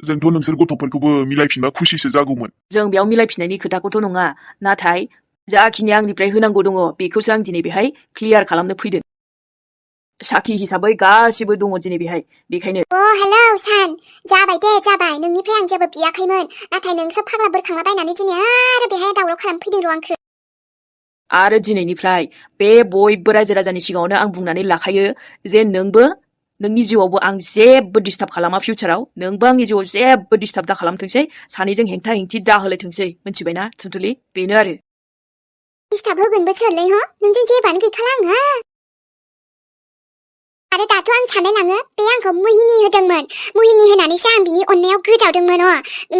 जोंथ' नोंसोर गथ'फोरखौबो मिलायफिनबा खुसिसो जागौमोन। जों बेयाव मिलायफिननायनि खोथाखौथ' नङा, नाथाय जाखिनि आंनिफ्राय होनांगौ दङ बेखौसो आं दिनै बेहाय क्लियार खालामनो फैदों। साखि हिसाबै गासिबो दङ दिनै बेहाय, बेखायनो। हेलौ सान, जाबाय दे जाबाय, नोंनिफ्राय आं जेबो बियाखैमोन, नाथाय नोंसो फाग्ला बोरखांला बायनानै दिनै आरो बेहाय दावराव खालामफैदों र' आंखो। आरो दिनैनिफ्राय बे बयबो रायजो राजानि सिगाङावनो आं बुंनानै लाखायो जे नोंबो नोंनि जिउआवबो आं जेबो डिस्टार्ब खालामा फिउचाराव, नोंबो आंनि जिउआव जेबो डिस्टार्ब दा खालामथोंसै, सानैजों हेंथा हेंथि दा होलायथोंसै, मिथिबायना थुनथुलि? बेनो आरो। डिस्टार्ब होगोनबो सोरलै हो? नोंजों जेबानो गैखाला आंहा। आरो दाथ' आं सानलाय लाङो, बे आंखौ मुहिनि होदोंमोन, मुहिनि होनानैसो आं बिनि अननायाव गोजावदोंमोन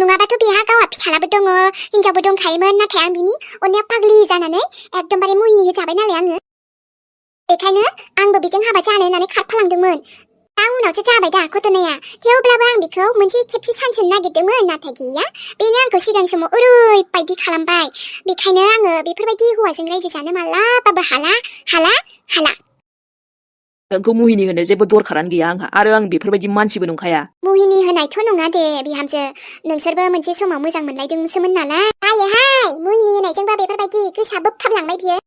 नङाबाथ' बेहा गावहा फिसालाबो दङ, हिनजावबो दंखायोमोन, नाथाय आं बिनि अननायाव पाग्लि जानानै एकदमबारे मुहिनि होजाबाय नालाय आङो। बेखायनो आंबो बेजों हाबा जानो होननानै खारफालांदोंमोन। दा उनावसो जाबाय दा घटनाया, थेवब्लाबो आं बेखौ मोनसे खेबसे सानसनो नागिरदोंमोन, नाथाय गैया, बेनो आंखौ सिगां समाव ओरैबायदि खालामबाय। बेखायनो आङो बेफोरबायदि हौवाजों रायजो जानो मालाबाबो हाला। नोंखौ मुहिनि होनो जेबो दरखारानो गैया आंहा, आरो आं बेफोरबायदि मानसिबो नंखाया। मुहिनि होनायथ' नङा दे बिहामजो, नोंसोरबो मोनसे समाव मोजां मोनलायदोंसोमोन नालाय। हाय मुहिनि होनायजोंबा बेफोरबायदि गोसोआ बोबथाबलांबाय बियो।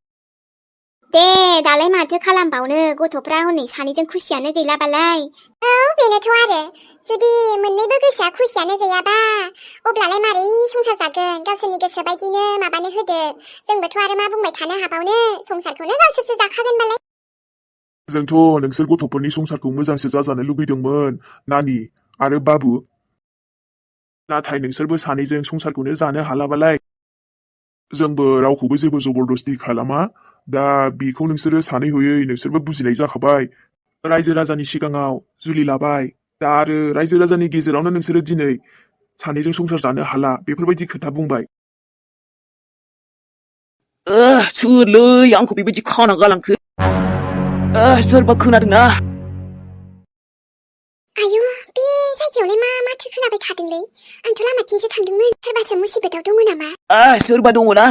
दे दालाय माथो खालामबावनो, गथ'फ्रा हनै सानैजों खुसियानो गैलाबालाय। औ बेनोथ' आरो, जुदि मोननैबो गोसोआ खुसियानो गैयाबा अब्लालाय मारै संसार जागोन? गावसोरनि गोसो बायदिनो माबानो होदो, जोंबोथ' आरो मा बुंबाय थानो हाबावनो, संसारखौनो गावसोरसो जाखागोन बालाय। जोंथ' नोंसोर गथ'फोरनि संसारखौ मोजांसो जाजानो लुगैदोंमोन, नानि आरो बाबु। नाथाय नोंसोरबो सानैजों संसारखौनो जानो हालाबालाय। जोंबो रावखौबो जेबो जबरदस्ति खालामा, दा बेखौ नोंसोरो सानै हयै नोंसोरबो बुजिनाय जाखाबाय। रायजो राजानि सिगाङाव जुलि लाबाय, दा आरो रायजो राजानि गेजेरावनो नोंसोरो दिनै सानैजों संसार जानो हाला बेफोरबायदि खोथा बुंबाय। सोरलै आंखौ बेबायदि खाना गालांखो? सोरबा खोनादोंना? आयु, बे जायगायावलाय मा माथो खोनाबाय थादोंलै? आंथ' लामाथिंसो थांदोंमोन, सोरबासो मुसिबतआव दङ नामा? सोरबा दङना?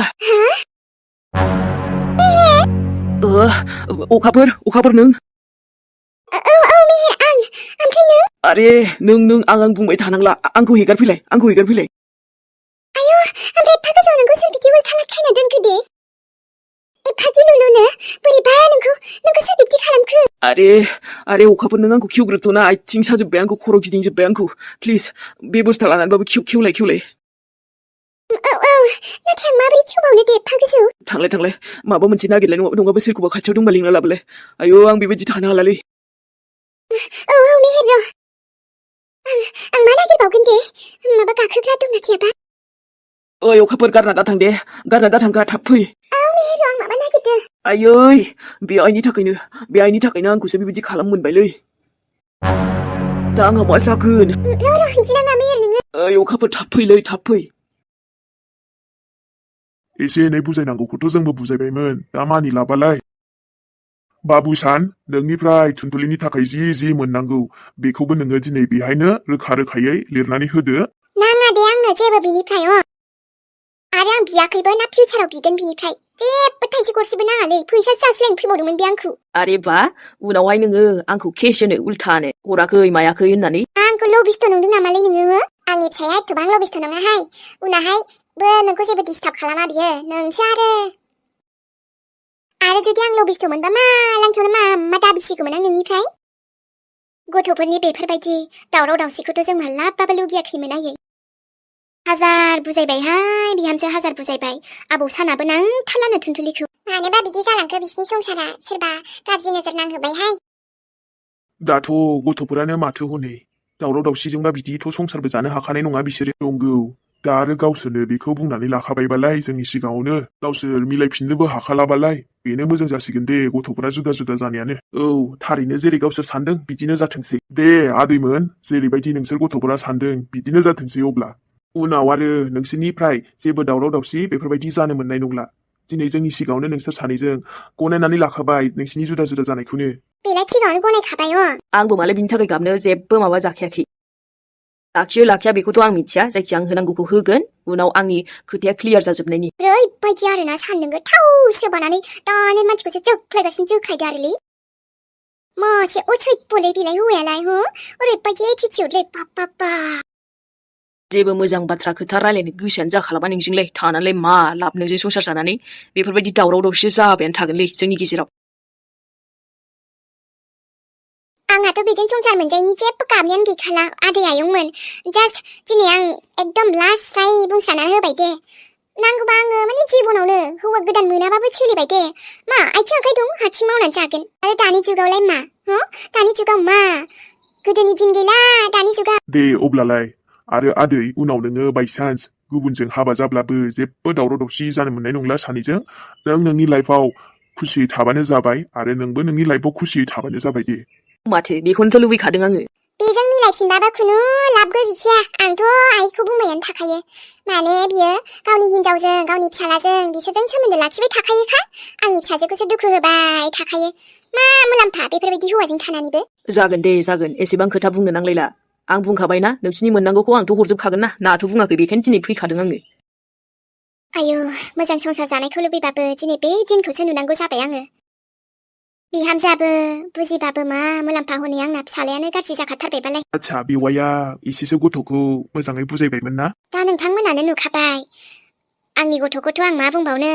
अखाफोर नों? औ मेहेर, आं। ओमफ्राय नों? आरे नों आं बुंबाय थानांला, आंखौ हेगारफैलाय। आयु, ओमफ्राय एफा गोजौआव नोंखौ सोर बिदि उल्था खाना दोनखो दे? एफा गिलुलुनो बोरैबा नोंखौ सोर बिदि खालामखो? आरे अखाफोर, नों आंखौ खेवग्रोबथ'ना, आथिं साजोब्बाय आंखौ, खर' गिदिंजोब्बाय आंखौ, प्लिज बेबस्था लानानैबाबो खेवलाय। औ, नाथाय आं माबोरै खेवबावनो दे एफा गोजौ? थांलाय, माबा मोनसे नागिरलाय, नङाबा सोरखौबा खाथियाव दंबा लिंना लाबोलाय। आयौ, आं बेबायदि थानो हालालै। औ मेहेर र', आं मा नागिरबावगोन दे? माबा गाखोग्रा दंना गैयाबा? ओइ अखाफोर, गारना दाथां, थाब फै। औ मेहेर, आं माबा नागिरदों। आयै, बे आइनि थाखायनो आंखौसो बेबायदि खालाम मोनबायलै। दा आंहा मा जागोन? र' बिदि नाङा मेहेर नोङो। ओइ अखाफोर, थाब फै। एसे एनै बुजायनांगौखौथ' जोंबो बुजायबायमोन, दा मानिलाबालाय। बाबुसान, नोंनिफ्राय थुनथुलिनि थाखाय जि मोननांगौ बेखौबो नोङो दिनै बेहायनो रोखा रोखायै लिरनानै होदो। नाङा दे आंनो जेबो बिनिफ्राय, आरो आं बियाखैबो ना फिउचाराव बिगोन बिनिफ्राय। जेबो थाइसे गरसेबो नाङालै, फैसासो जासिलायनो फैबावदोंमोन बे आंखौ। आरे बा, उनावहाय नोङो आंखौ केस होनो उल्थानो, हराखै मायाखै होननानै। आंखौ लबिस्थ' नंदों नामालै नोङो? आंनि फिसाया एथ'बां लबिस्थ' नङाहाय, उनावहायबो नोंखौ जेबो डिस्टार्ब खालामा बियो, नोंसो आरो जुदि आं लबिस्थ' मोनबा मालांथ'नो मा दाबिसिगौमोन आं नोंनिफ्राय? गथ'फोरनि बेफोरबायदि दावराव दावसिखौथ' जों मालाबाबो लुगैयाखैमोन आयै। हाजार बुजायबायहाय बिहामजो, हाजार बुजायबाय, आबौ सानाबो नांथारलानो थुनथुलिखौ। मानोबा बिदि जालांखो बिसिनि संसारा, सोरबा गाज्रि नोजोर नांहोबायहाय। दाथ' गथ'फोरानो माथो हनै, दावराव दावसिजोंबा बिदिथ' संसारबो जानो हाखानाय नङा बिसोरो। नंगौ, दा आरो गावसोरनो बेखौ बुंनानै लाखाबायबालाय जोंनि सिगाङावनो, गावसोर मिलायफिननोबो हाखालाबालाय, बेनो मोजां जासिगोन दे गथ'फोरा जुदा जानायानो। औ, थारैनो जेरै गावसोर सानदों बिदिनो जाथोंसै। दे आदैमोन, जेरैबायदि नोंसोर गथ'फोरा सानदों बिदिनो जाथोंसै अब्ला। उनाव आरो नोंसोरनिफ्राय जेबो दावराव दावसि बेफोरबायदि जानो मोननाय नंला। दिनै जोंनि सिगाङावनो नोंसोर सानैजों गनायनानै लाखाबाय नोंसिनि जुदा जानायखौनो। बेलाय सिगाङावनो गनायखाबाय। आंबो मालाय बिनि थाखाय गाबनो जेबो माबा जाखायाखै। लाखिया बेखौथ' आं मिथिया, जायखिया आं होनांगौखौ होगोन, उनाव आंनि खोथाया क्लियार जाजोबनायनि। ओरैबायदि आरोना सानदों थाव सोबानानै दानि मानसिखौसो जोख्लायगासिनो आरोलै। मासे असैब्यलै बेलाय हौवायालाय, ओरैबायदि एटिटिउडलै, बाब। जेबो मोजां बाथ्रा खोथा रायलायनो गोसोआनो जाखालामा नोंजोंलाय थानानैलाय मा लाब नोंजों संसार जानानै बेफोरबायदि दावराव दावसि जाबायानो थागोनलै जोंनि गेजेराव आंहाथ' बेजों संसार मोनजायैनि जेबो गाबनायानो गैखाला आदै आयंमोन जास्ट दिनै आं एकदम लास्ट ट्राय बुंस्राना होबाय दे नांगौबा आङो माने जिबनावनो हौवा गोदान मोनाबाबो सोलिबाय दे मा आथिं आखाइ दं हारसिं मावनानै जागोन आरो दानि जुगावलाय मा दानि जुगाव मा गोदोनि दिन गैला दानि जुगाव दे अब्लालाय आरो आदै उनाव नोङो बायसान्स गुबुनजों हाबा जाब्लाबो जेबो दावराव दावसि जानो मोननाय नंला सानैजों नों नोंनि लाइफआव खुसियै थाबानो जाबाय आरो नोंबो नोंनि लाइफआव खुसियै थाबानो जाबाय दे माथो बेखौनोथ' लुबैखादों आङो बेजों मिलायफिनबाबो खुनु लाबबो गैखाया आंथ' आइखौ बुंबायानो थाखायो माने बियो गावनि हिनजावजों गावनि फिसालाजों बिसोरजों सोमोन्दो लाखिबाय थाखायोखा आंनि फिसाजोखौसो दुखु होबाय थाखायो मा मुलाम्फा बेफोरबायदि हौवाजों थानानैबो जागोन दे जागोन एसेबां खोथा बुंनो नांलायला आं बुंखाबायना नोंसिनि मोननांगौखौ आंथ' हरजोबखागोन ना नाथ' बुङाखै बेखायनो दिनै फैखादों आङो आयु मोजां संसार जानायखौ लुबैबाबो दिनै बे दिनखौसो नुनांगौ जाबाय आङो बिहामजोआबो बुजिबाबो मा मुलाम्फा हनै आंना फिसालायानो गाज्रि जाखाथारबायबालाय आच्छा बेवाइया एसेसो गथ'खौ मोजाङै बुजायबायमोन ना दा नोंथांमोनानो नुखाबाय आंनि गथ'खौथ' आं मा बुंबावनो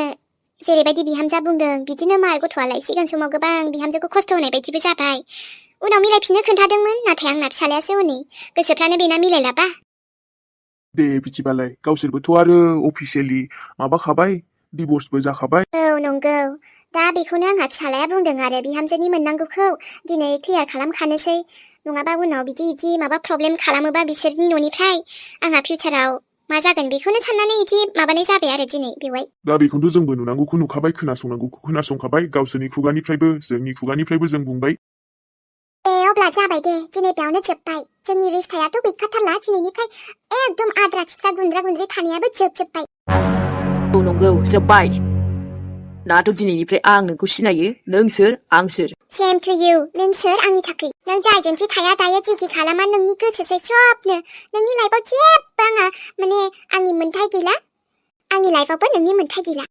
जेरैबायदि बिहामजोआ बुंदों बिदिनो मार गथ'आलाय सिगां समाव गोबां बिहामजोखौ खस्थ' होनाय बायदिबो जाबाय उनाव मिलायफिननो खोन्थादोंमोन नाथाय आंना फिसालायासो हनै गोसोफ्रानो बेना मिलायलाबा दे बिदिबालाय गावसोरबोथ' आरो अफिसियेलि माबाखाबाय डिभर्सबो जाखाबाय औ नंगौ दा बेखौनो आंहा फिसालाया बुंदों आरो बिहामजोनि मोननांगौखौ दिनै क्लियार खालामखानोसै नङाबा उनाव बिदि माबा प्रब्लेम खालामोबा बिसोरनि न'निफ्राय आंहा फिउचाराव मा जागोन बेखौनो साननानै इदि माबानाय जाबाय आरो दिनै बेवहाय दा बेखौथ' जोंबो नुनांगौखौ नुखाबाय खोनासंनांगौखौ खोनासंखाबाय गावसोरनि खुगानिफ्रायबो जोंनि खुगानिफ्रायबो जों बुंबाय दे अब्ला जाबाय दे दिनै बेयावनो जोब्बाय जोंनि रिस्तायाथ' गैखाथारला दिनैनिफ्राय एकदम आद्रा खिद्रा गुन्द्रा गुन्द्रि थानायाबो जोबजोब्बाय औ नंगौ जोब्बाय नाथ' दिनैनिफ्राय आं नोंखौ सिनायो नों सोर आं सोर सेम टु इउ नों सोर आंनि थाखाय नों जायजोंखि थाया दायो जेखि खालामा नोंनि गोसोसै सबनो नोंनि लाइफआव जेबो आंहा माने आंनि मोन्थाय गैला आंनि लाइफआवबो नोंनि मोन्थाय गैला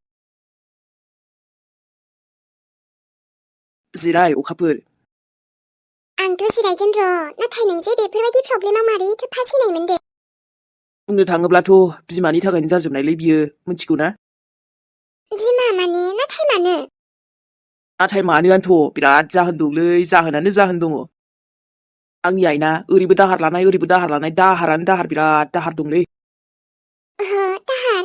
जिराय अखाफोर आंथ' जिरायगोन र' नाथाय नों जे बेफोरबायदि प्रब्लेमाव मारैथो फासिनायमोन दे बुंनो थाङोब्लाथ' बिमानि थाखायनो जाजोबनायलै बियो मिथिगौ ना बिमा माने नाथाय मानो नाथाय मानोआनोथ' बिराद जाहोन दंलै जाहोनानो जाहोन दङ आंनि आइना ओरैबो दाहार लानाय दाहारानो दाहार बिराद दाहार दंलै दाहार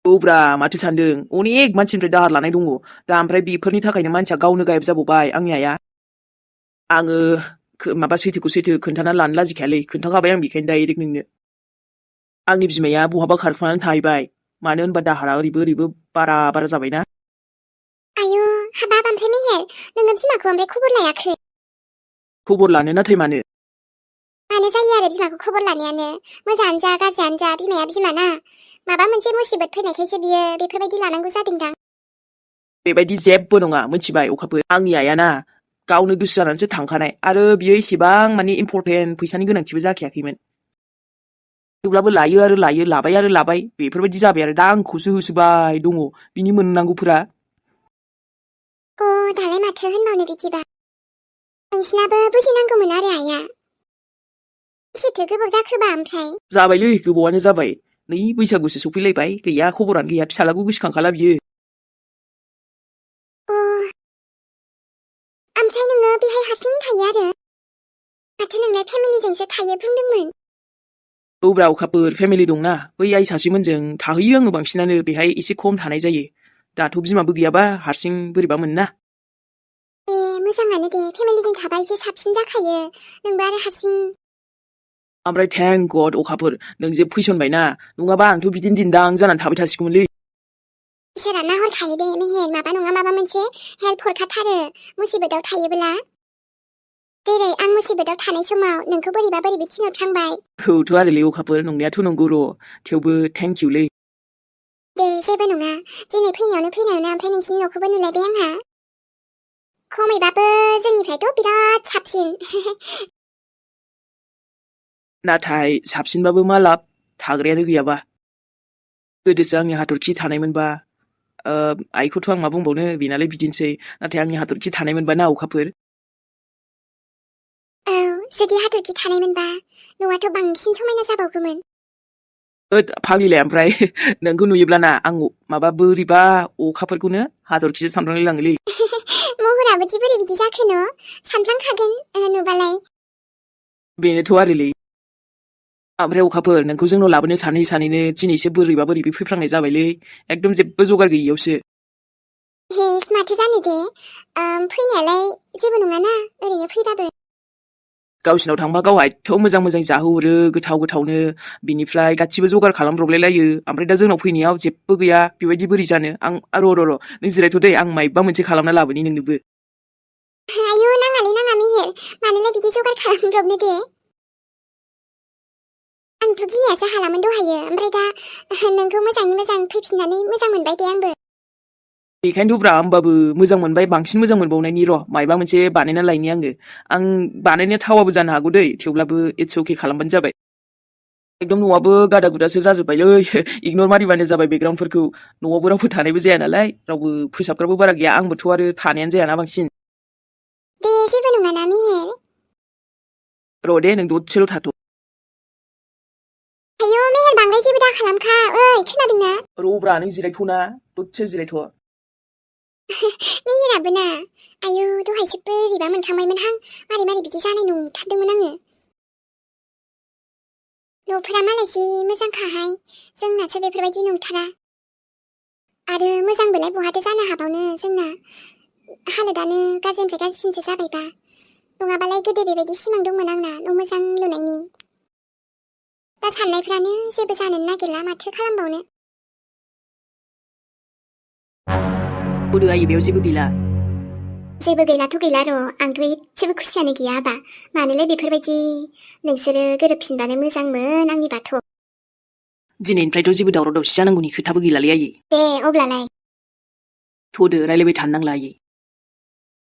औब्रा माथो सानदों अनेक मानसिनिफ्राय दाहार लानाय दङ दा ओमफ्राय बेफोरनि थाखायनो मानसिया गावनो गायब जाबावबाय आंनि आइया आङो माबा सैथोखौ सैथो खोन्थानानै लानो लाजिखायालै खोन्थाखाबाय आं बेखायनो डाइरेक्ट नोंनो आंनि बिमाया बहाबा खारखुनानै थाहैबाय मानो होनबा दाहारा ओरैबो बारा जाबायना आयु हाबाब ओमफ्राय मेहेर नोङो बिमाखौ ओमफ्राय खबर लायाखै खबर लानो नाथाय मानो जायो आरो बिमाखौ खबर लानायानो मोजाङानो जा गाज्रियानो जा बिमाया बिमाना माबा मोनसे मुसिबत फैनायखायसो बियो बेफोरबायदि लानांगौ जादोंदां बेबायदि जेबो नङा मिथिबाय अखाफोर आंनि आइयाना गावनो गोसो जानानैसो थांखानाय आरो बियो इसेबां माने इम्परटेन्ट फैसानि गोनांथिबो जाखायाखैमोन थेवब्लाबो लायो आरो लायो लाबाय आरो लाबाय बेफोरबायदि जाबाय आरो दा आंखौसो होसोबाय दङ बिनि मोननांगौफोरा दालाय माथो होनबावनो बिदिबा नोंसिनाबो बुजिनांगौमोन आरो आइया बेसेथो गोबाव जाखोबा ओमफ्राय जाबायलै गोबावानो जाबाय नै बैसागुसो सफैलायबाय गैया खबरानो गैया फिसालाखौ गोसोखांखाला बियो ओमफ्राय नोङो बेहाय हारसिं थायो आरो माथो नोंलाय फेमिलिजोंसो थायो बुंदोंमोन औब्रा अखाफोर फेमिलि दंना बै आइ सासेमोनजों थाहैयो आङो बांसिनानो बेहाय एसे खम थानाय जायो दाथ' बिमाबो गैयाबा हारसिं बोरैबा मोनना मोजाङानो दे फेमिलिजों थाबा एसे साबसिन जाखायो नोंबो आरो हारसिं ओमफ्राय थेंक गड अखाफोर नों जे फैसनबायना नङाबा आंथ' बिदिनो दिन्दां जानानै थाबाय थासिगौमोनलै इसोरा नाहरखायो दे मेहेर माबा नङा माबा मोनसे हेल्प हरखाथारो मुसिबतआव थायोब्ला जेरै आं मुसिबतआव थानाय समाव नोंखौ बोरैबा थिनहरफ्रांबाय औथ' आरोलै अखाफोर नंनायाथ' नंगौ र' थेवबो थेंक इउलै दे जेबो नङा दिनै फैनायावनो ओमफ्राय नोंसिनि न'खौबो नुलायबाय आंहा खमैबाबो जोंनिफ्रायथ' बिराद साबसिन नाथाय साबसिनबाबो मा लाब थाग्रायानो गैयाबा गोदोसो आंनि हाथरखि थानायमोनबा आइखौथ' आं मा बुंबावनो बेनालाय बिदिनोसै नाथाय आंनि हाथरखि थानायमोनबा ना अखाफोर जुदि हाथरखि थानायमोनबा न'आथ' बांसिन समायना जाबावगौमोन फाग्लिलाय ओमफ्राय नोंखौ नुयोब्लाना आं माबा बोरैबा अखाफोरखौनो हाथरखिसो सानफ्रांलाय लाङोलै महराबो दि बोरै बिदि जाखो न' सानफ्लांखागोन नुबालाय बेनोथ' आरोलै ओमफ्राय अखाफोर नोंखौ जोंनाव लाबोनो सानैनो दिनैसो बोरैबा फैफ्रांनाय जाबायलै एकदम जेबो जगार गैयियावसो हेस माथो जानो दे फैनायालाय जेबो नङाना ओरैनो फैबाबो गावसिनाव थांबा गावहा एथ' मोजां जाहोहरो गोथावनो बिनिफ्राय गासिबो जगार खालामब्रबलायलायो ओमफ्राय दा जोंनाव फैनायाव जेबो गैया बेबायदि बोरै जानो आं र' नों जिरायथ' दे आं मायबा मोनसे खालामना लाबोनि नोंनोबो आयु नाङालै नाङा मेहेर मानोलाय बिदि जगार खालामब्रबनो दे आंथ' गिनायासो हालामोन दहायो ओमफ्राय दा नोंखौ मोजाङै मोजां फैफिननानै मोजां मोनबाय दे आंबो बेखायनोथ' ब्रा होमबाबो मोजां मोनबाय बांसिन मोजां मोनबावनायनि र' मायबा मोनसे बानायना लायनि आं बानायनाया थावाबो जानो हागौ दै थेवब्लाबो इट्स अके खालामबानो जाबाय एकदम न'आबो गादा गुदासो जाजोब्बायलै इगनर मारिबानो जाबाय बेकग्राउन्डफोरखौ न'आवबो रावबो थानायबो जाया नालाय रावबो फोसाबग्राबो बारा गैया आंबोथ' आरो थानायानो जायाना बांसिन दे जेबो नङाना मेहेर र' दे नों दसेल' थाथ' आयु मेहेर बांद्राय जेबो दा खालामखा ओइ खोनादोंना र'ब्रा नों जिरायथ'ना दसे जिरायथ' मेहेराबो ना आयु दहायसो बोरैबा मोनखांबायमोनहां मारै बिदि जानाय नंथारदोंमोन आङो न'फोरा मालाय जि मोजांखाहाय जोंनासो बेफोरबायदि नंथारा आरो मोजांबोलाय बहाथो जानो हाबावनो जोंना हालोदानो गाज्रिनिफ्राय गाज्रिसिनसो जाबायबा नङाबालाय गोदो बेबायदि सिमां दंमोन आंना न' मोजां लुनायनि दा साननायफ्रानो जेबो जानोनो नागिरला माथो खालामबावनो बोरो आयै बेयाव जेबो गैला जेबो गैलाथ' गैला र' आंथ' एसेबो खुसियानो गैया हाबा मानोलाय बेफोरबायदि नोंसोरो गोरोबफिनबानो मोजांमोन आंनि बाथ' दिनैनिफ्रायथ' जेबो दावराव दावसि जानांगौनि खोथाबो गैलालै आयै दे अब्लालाय थ'दो रायलायबाय थानो नांला आयै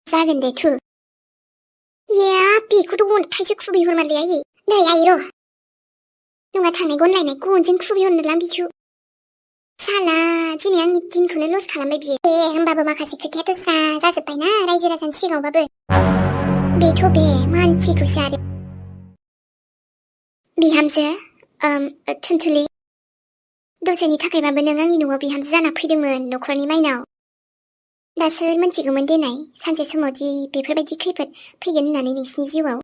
जागोन दे थु या बेखौथ' अन्थाइसो खुबैहरमारलै आयै नै आयै र' नङा थांनाय गनलायनाय गनजों खुबैहरनोलां बिखौ साला दिनै आंनि दिनखौनो लस खालामबाय बियो दे होमबाबो माखासे खोथाया दस्रा जाजोब्बायना रायजो राजानि सिगाङावबाबो बेथ' बे मानसिखौसो आरो बिहामजो थुनथुलि दसेनि थाखायबाबो नों आंनि न'आव बिहामजो जाना फैदोंमोन न'खरनि माइनाव दासो मोनथिगौमोन देनाय सानसे समावदि बेफोरबायदि खैफोद फैगोन होननानै नोंसिनि जिउआव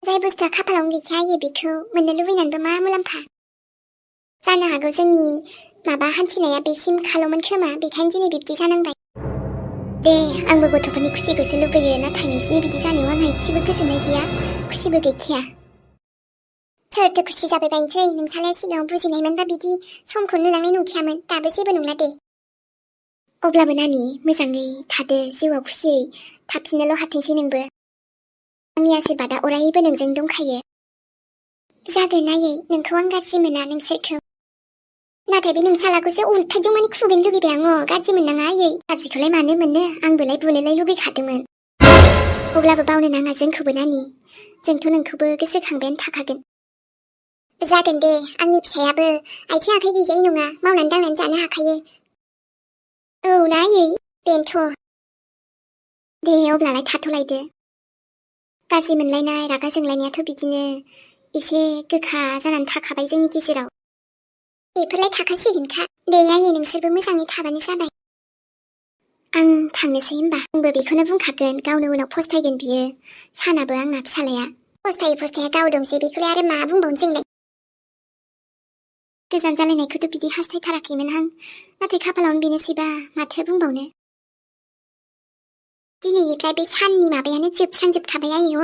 जाय बुस्थुआ खाफालावनो गैखाया आयै बेखौ मोननो लुबैनानैबो मा मुलाम्फा जानो हागौ जोंनि माबा हान्थिनाया बेसिम खाल'मोन खोमा बेखायनो दिनै बिब्दि जानांबाय दे आंबो गथ'फोरनि खुसिखौसो लुबैयो नाथाय नोंसिनि बिदि जानायाव आंहा एसेबो गोजोननाय गैया खुसिबो गैखाया सोरथो खुसि जाबाय बायनोसै नोंसालाय सिगाङाव बुजिनायमोनबा बिदि समखौ नुलांनाय नंखायामोन दाबो जेबो नंला दे अब्लाबो नानि मोजाङै थादो जिउआव खुसियै थाफिननोल' हाथोंसै नोंबो आंनि आशीर्बादा अरायबो नोंजों दंखायो जागोन आयै नोंखौ आं गाज्रि मोना नोंसोरखौ नाथाय बे नोंसालाखौसो अन्थाइजों माने खुबैनो लुगैबाय आङो गाज्रि मोननाङा आयै गाज्रिखौलाय मानो मोननो आंबोलाय बुनोलाय लुगैखादोंमोन अब्लाबो बावनो नाङा जोंखौबो नानि जोंथ' नोंखौबो गोसोखांबायानो थाखागोन जागोन दे आंनि फिसायाबो आथिं आखाइ गैजायै नङा मावनानै दांनानै जानो हाखायो औ ना आयै बेनोथ' दे अब्लालाय थाथ'लायदो गाज्रि मोनलायनाय रागा जोंलायनायाथ' बिदिनो एसे गोखा जानानै थाखाबाय जोंनि गेजेराव बेफोरलाय थाखासिगोनखा दे आयै नोंसोरबो मोजाङै थाबानो जाबाय आं थांनोसै होमबा आंबो बेखौनो बुंखागोन गावनो उनाव फस्थायगोन बियो सानाबो आंना फिसालाया फस्थाया गाव दंसै बेखौलाय आरो मा बुंबावनो जोंलाय गोजान जालायनायखौथ' बिदि हास्थायथाराखैमोनहां नाथाय खाफालावनो बेनोसैबा माथो बुंबावनो दिनैनिफ्राय बे साननि माबायानो जोबस्रांजोबखाबाय आयै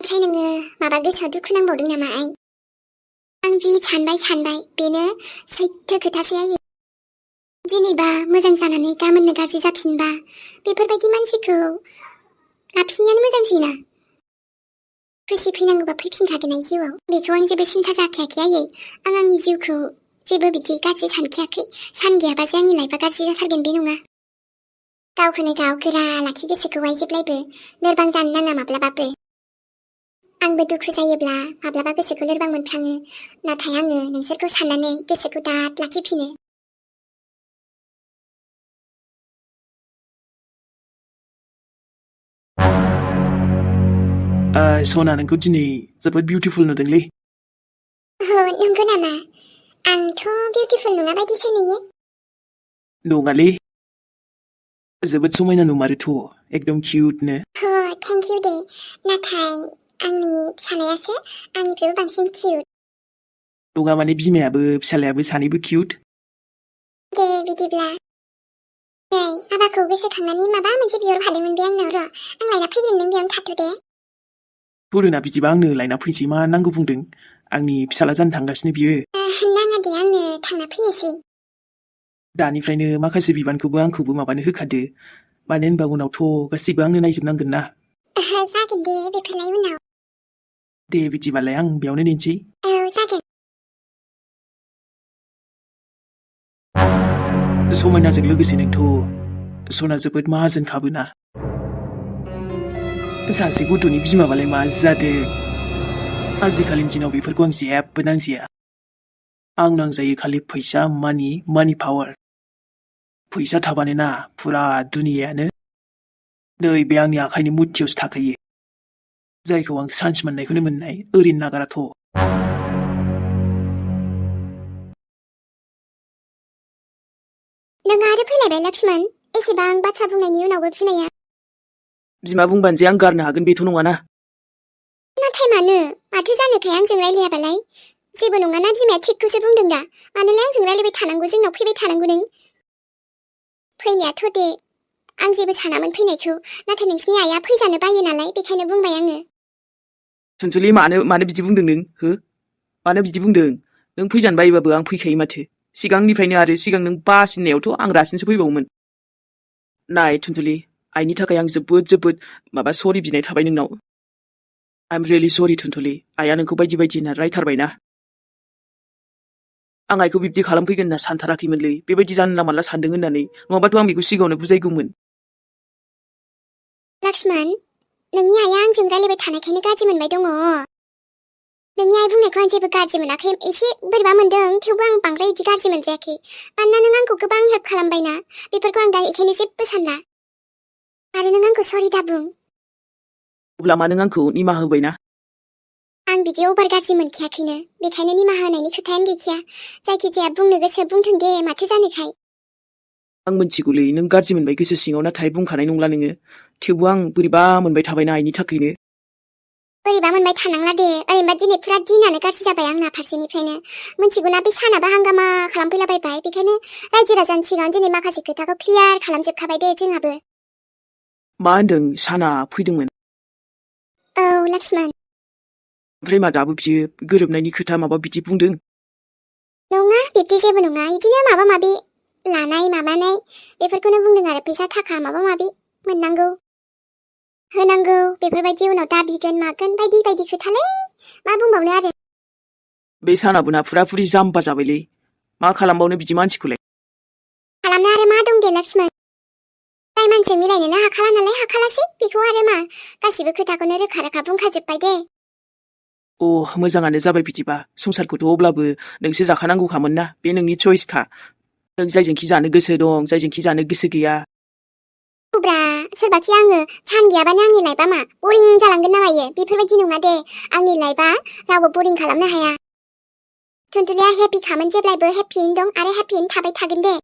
ओमफ्राय नोङो माबा गोसोआव दुखु नांबावदों नामा आइ आं जि सानबाय बेनो सैथो खोथासै आयै दिनैबा मोजां जानानै गाबोननो गाज्रि जाफिनबा बेफोरबायदि मानसिखौ लाफिननायानो मोजांसैना खुसि फैनांगौबा फैफिनखागोन आइ जिउआव बेखौ आं जेबो सिन्था जाखायाखै आयै आं आंनि जिउखौ जेबो बिदि गाज्रि सानखायाखै सान गैयाबा जे आंनि लाइफआ गाज्रि जाथारगोन बे नङा गावखौनो गाव गोरा लाखि गोसोखौ आइ जेब्लायबो लोरबां जानो नाङा माब्लाबाबो आंबो दुखु जायोब्ला माब्लाबा गोसोखौ लोरबां मोनफ्लाङो नाथाय आङो नोंसोरखौ साननानै गोसोखौ दाद लाखिफिनो सना नोंखौ दिनै जोबोद बिउटिफुल नुदोंलै नंगौ नामा? आंथ' बिउटिफुल नङा बायदिसो नुयो। नङालै जोबोद समायना नुमारोथ' एकदम किउटनो। थेंक इउ दे। नाथाय आंनि फिसालायासो आंनिफ्रायबो बांसिन किउट। नङा माने बिमायाबो फिसालायाबो सानैबो किउट। दे बिदिब्ला नै बाबाखौ गोसोखांनानै माबा मोनसे बिहरफादोंमोन बे आंनाव र'। आं लायना फैगोन, नों बेयावनो थाथ' दे। थुरुना बिदिबा आंनो लायना फैनोसै, मा नांगौ बुंदों? आंनि फिसाला जानो थांगासिनो बियो। नाङा दे, आंनो थांना फैनोसै। दानिफ्रायनो माखासे बिबानखौबो आंखौबो माबानो होखादो, मानो होनबा उनावथ' गासैबो आंनो नायजोबनांगोन ना। जागोन दे, बेफोरलाय उनाव। दे बिदिबालाय आं बेयावनो नेनोसै। जागोन। समायनाजों लोगोसे नोंथ' सना जोबोद माहाजोनखाबोना। सासे गथ'नि बिमाबालाय मा जादों? आजिखालिनि दिनाव बेफोरखौ आं जेबो नांजाया। आं नांजायो खालि फैसा, मानि पावार। फैसा थाबानो ना फुरा दुनियायानो नै बे आंनि आखाइनि मुथियावसो थाखायो, जायखौ आं सान्स मोननायखौनो मोननाय, ओरैनो नागाराथ'। नों आरो फैलायबाय लक्ष्मण, एसेबां बाथ्रा बुंनायनि उनावबो बिमाया। बिमा बुंबानो जे आं गारनो हागोन बेथ' नङाना। नाथाय माथो जानोखाय आंजों रायलायाबालाय? जेबो नङाना, बिमाया थिगखौसो बुंदों दा। मानोलाय आंजों रायलायबाय थानांगौ, जोंनाव फैबाय थानांगौ नों? फैनायाथ' दे, आं जेबो सानामोन फैनायखौ, नाथाय नोंसिनि आइया फैजानो बायो नालाय, बेखायनो बुंबाय आङो। थुनथुलि, मानो बिदि बुंदों नों? मानो बिदि बुंदों? नों फैजानो बायोबाबो आं फैखायो माथो। सिगांनिफ्रायनो, आरो सिगां नों बासिननायावथ' आं रासिनसो फैबावोमोन। नाय थुनथुलि, आइनि थाखाय आं जोबोद सरि बिनाय थाबाय नोंनाव। आइ एम रियेलि सरि थुनथुलि, आइया नोंखौ बायदि होनना रायथारबायना। आं आइखौ बिब्दि खालामफैगोन होनना सानथाराखैमोनलै, बेबायदि जानला मानला सानदों होननानै, नङाबाथ' आं बेखौ सिगाङावनो बुजायगौमोन। लक्ष्मण, नोंनि आइया आंजों रायलायबाय थानायखायनो गाज्रि मोनबाय दङ। नोंनि आइ बुंनायखौ आं जेबो गाज्रि मोनाखै, एसे बोरैबा मोनदों, थेवबो आं बांद्राय इदि गाज्रि मोनद्रायाखै। मानोना नों आंखौ गोबां हेल्प खालामबायना, बेफोरखौ आं दा एखायनो जेबो सानला। आरो नों आंखौ सरि दाबुं। अब्ला मा नों आंखौ निमाहा होबायना? आं बिदि अभार गाज्रि मोनखायाखैनो, बेखायनो निमाहा होनायनि खोथायानो गैखाया। जायखिजाया बुंनो गोसो बुंथों दे, माथो जानोखाय। आं मिथिगौलै नों गाज्रि मोनबाय गोसो सिङाव, नाथाय बुंखानाय नंला नोङो। थेवबो आं बोरैबा मोनबाय थाबायना आइनि थाखायनो। बोरैबा मोनबाय थानांला दे, ओरैनोबा दिनै फुरा दिनानो गाज्रि जाबाय आंना फारसेनिफ्रायनो। मिथिगौना बे सानाबो हांगामा खालामफैलाबायबाय, बेखायनो रायजो राजानि सिगाङाव दिनै माखासे खोथाखौ क्लियार खालामजोबखाबाय दे जोंहाबो। मा होनदों? साना फैदोंमोन? औ लक्ष्मण। ओमफ्राय मा दाबो बियो गोरोबनायनि खोथा माबा बिदि बुंदों? नङा, बिब्दि जेबो नङा, इदिनो माबा माबि लानाय माबानाय बेफोरखौनो बुंदों आरो, फैसा थाखा माबा माबि मोननांगौ होनांगौ, बेफोरबायदि उनाव दाबिगोन मागोन बायदि खोथालै, मा बुंबावनो आरो। बे सानाबो ना फुरि जाम्बा जाबायलै, मा खालामबावनो बिदि मानसिखौलाय। खालामनो आरो मा दं दे लक्ष्मण, जाय मानसिया मिलायनोनो हाखाला नालाय हाखालासै, बेखौ आरो मा, गासिबो खोथाखौनो रोखा बुंखाजोब्बाय दे। मोजाङानो जाबाय बिदिबा, संसारखौथ' अब्लाबो नोंसो जाखानांगौखामोन ना, बे नोंनि चइसखा। नों जायजोंखि जानो गोसो दं, जायजोंखि जानो गोसो गैया। ब्रा, सोरबाखि आङो सान गैयाबानो आंनि लाइफआ मा बरिं जालांगोन ना मायो? बेफोरबायदि नङा दे, आंनि लाइफआ रावबो बरिं खालामनो हाया। थुनथुलिया हेपिखामोन, जेब्लायबो हेपियैनो दं आरो हेपियैनो थाबाय थागोन दे।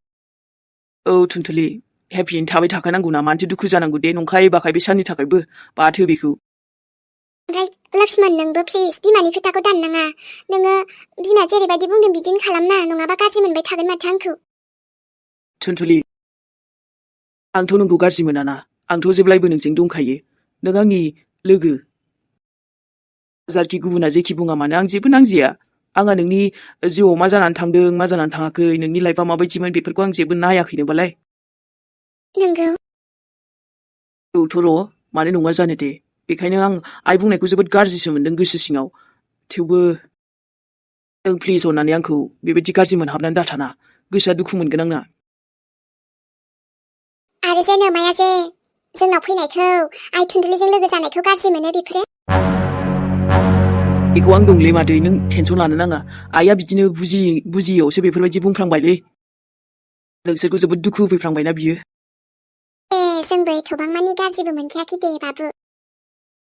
औ थुनथुलि, हेपियैनो थाबाय थाखानांगौ ना, मानोथो दुखु जानांगौ दे, नंखाय बाखाय बे साननि थाखायबो, बाथो बेखौ। ओमफ्राय लक्ष्मण, नोंबो प्लिज बिमानि खोथाखौ दाननाङा। नोङो बिमा जेरैबायदि बुंदों बिदिनो खालामना, नङाबा गाज्रि मोनबाय थागोन माथो आंखौ। थुनथुलि, आंथ' नोंखौ गाज्रि मोनाना, आंथ' जेब्लायबो नोंजों दंखायो। नों आंनि लोगो। जारखि गुबुना जेखि बुङा मानो, आं जेबो नांजाया। आंहा नोंनि जिउआव मा जानानै थांदों, मा जानानै थाङाखै, नोंनि लाइफआ माबायदिमोन, बेफोरखौ आं जेबो नायाखैनोबालाय। नंगौ। औथ' र', मानो नङा जानो दे। बेखायनो आं आइ बुंनायखौ जोबोद गाज्रिसो मोनदों गोसो सिङाव। थेवबो नों प्लिज अननानै आंखौ बेबायदि गाज्रि मोनहाबनानै दाथाना, गोसोआ दुखु मोनगोन आंना। आरो जे नोमाया जे जोंनाव फैनायखौ, आइ थुनथुलिजों लोगो जानायखौ गाज्रि मोनो, बेफोरो। बेखौ आं दंलै मादै, नों टेनसन लानो नाङा। आइया बिदिनो बुजियैयावसो बेफोरबायदि बुंफ्लांबायलै। नोंसोरखौ जोबोद दुखु होफैफ्लांबायना बियो। जोंबो एथ'बां मानि गाज्रिबो मोनखायाखै दे बाबु।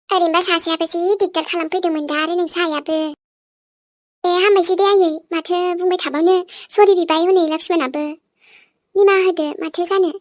ओरैनोबा सासेयाबो जि दिगदार खालामफैदोंमोन दा, आरो नोंसा आइयाबो। दे हामबाय जाबायसै दे आयै माथो बुंबाय थाबावनो सरि बिबाय हनै लक्ष्मणाबो निमाहा होदो माथो जानो